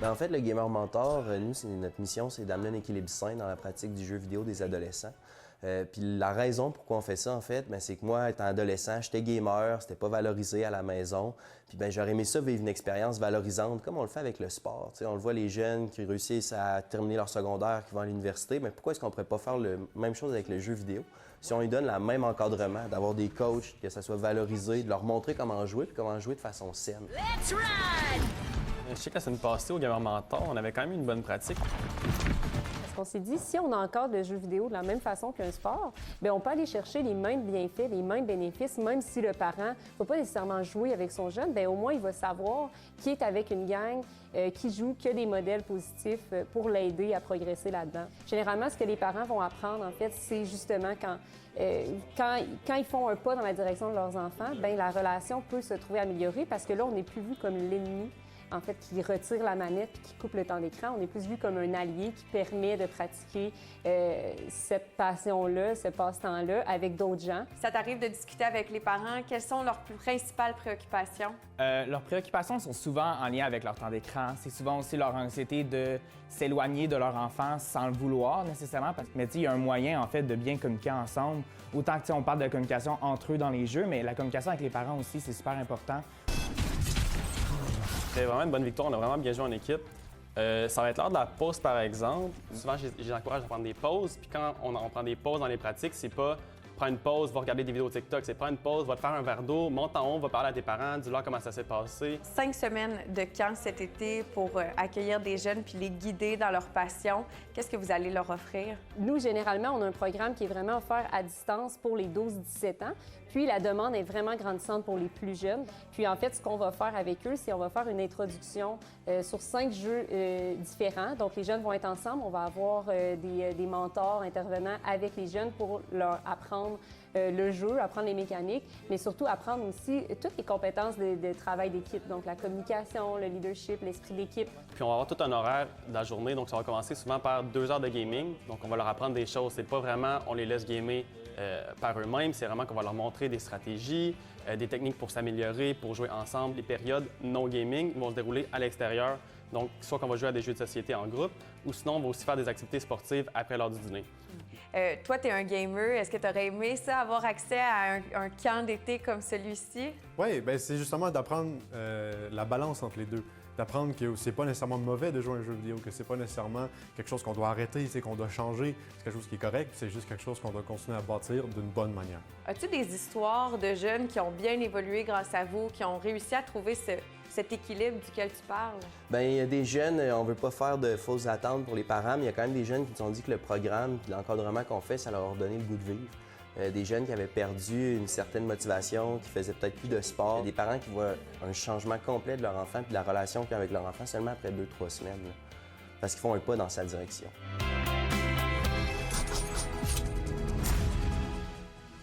En fait, le Gamer Mentor, nous, notre mission, c'est d'amener un équilibre sain dans la pratique du jeu vidéo des adolescents. Puis la raison pourquoi on fait ça, en fait, c'est que moi, étant adolescent, j'étais gamer, c'était pas valorisé à la maison. Puis j'aurais aimé ça vivre une expérience valorisante, comme on le fait avec le sport. T'sais, on le voit les jeunes qui réussissent à terminer leur secondaire, qui vont à l'université, mais pourquoi est-ce qu'on pourrait pas faire la même chose avec le jeu vidéo? Si on lui donne le même encadrement, d'avoir des coachs, que ça soit valorisé, de leur montrer comment jouer, puis comment jouer de façon saine. Let's ride! Je sais que la semaine passée, au Gamer Mentor, on avait quand même une bonne pratique. On s'est dit, si on encadre le jeu vidéo de la même façon qu'un sport, bien, on peut aller chercher les mêmes bienfaits, les mêmes bénéfices, même si le parent ne va pas nécessairement jouer avec son jeune, bien, au moins il va savoir qu'il est avec une gang qui joue que des modèles positifs pour l'aider à progresser là-dedans. Généralement, ce que les parents vont apprendre, en fait, c'est justement quand ils font un pas dans la direction de leurs enfants, bien, la relation peut se trouver améliorée parce que là, on n'est plus vu comme l'ennemi, en fait, qui retire la manette et qui coupe le temps d'écran. On est plus vu comme un allié qui permet de pratiquer cette passion-là, ce passe-temps-là avec d'autres gens. Ça t'arrive de discuter avec les parents. Quelles sont leurs principales préoccupations? Leurs préoccupations sont souvent en lien avec leur temps d'écran. C'est souvent aussi leur anxiété de s'éloigner de leur enfant sans le vouloir nécessairement. Mais il y a un moyen, en fait, de bien communiquer ensemble. Autant que on parle de communication entre eux dans les jeux, mais la communication avec les parents aussi, c'est super important. C'était vraiment une bonne victoire, on a vraiment bien joué en équipe. Ça va être l'heure de la pause, par exemple. Souvent, je les encourage à prendre des pauses. Puis quand on prend des pauses dans les pratiques, c'est pas prends une pause, va regarder des vidéos TikTok. C'est prends une pause, va te faire un verre d'eau, monte en haut, va parler à tes parents, dis-leur comment ça s'est passé. 5 semaines de camp cet été pour accueillir des jeunes puis les guider dans leur passion. Qu'est-ce que vous allez leur offrir? Nous, généralement, on a un programme qui est vraiment offert à distance pour les 12-17 ans. Puis la demande est vraiment grandissante pour les plus jeunes. Puis en fait, ce qu'on va faire avec eux, c'est qu'on va faire une introduction sur 5 jeux différents. Donc les jeunes vont être ensemble. On va avoir des mentors intervenants avec les jeunes pour leur apprendre le jeu, apprendre les mécaniques, mais surtout apprendre aussi toutes les compétences de travail d'équipe. Donc la communication, le leadership, l'esprit d'équipe. Puis on va avoir tout un horaire de la journée, donc ça va commencer souvent par 2 heures de gaming. Donc on va leur apprendre des choses. C'est pas vraiment on les laisse gamer par eux-mêmes, c'est vraiment qu'on va leur montrer des stratégies, des techniques pour s'améliorer, pour jouer ensemble. Les périodes non gaming vont se dérouler à l'extérieur. Donc, soit qu'on va jouer à des jeux de société en groupe, ou sinon, on va aussi faire des activités sportives après l'heure du dîner. Toi, tu es un gamer. Est-ce que tu aurais aimé ça, avoir accès à un camp d'été comme celui-ci? Oui, bien c'est justement d'apprendre la balance entre les deux. D'apprendre que c'est pas nécessairement mauvais de jouer à un jeu vidéo, que c'est pas nécessairement quelque chose qu'on doit arrêter, qu'on doit changer. C'est quelque chose qui est correct, puis c'est juste quelque chose qu'on doit continuer à bâtir d'une bonne manière. As-tu des histoires de jeunes qui ont bien évolué grâce à vous, qui ont réussi à trouver cet équilibre duquel tu parles? Bien, il y a des jeunes, on veut pas faire de fausses attentes pour les parents, mais il y a quand même des jeunes qui nous ont dit que le programme et l'encadrement qu'on fait, ça leur a donné le goût de vivre. Des jeunes qui avaient perdu une certaine motivation, qui faisaient peut-être plus de sport. Des parents qui voient un changement complet de leur enfant et de la relation qu'ils ont avec leur enfant seulement après 2-3 semaines. Là, parce qu'ils font un pas dans sa direction.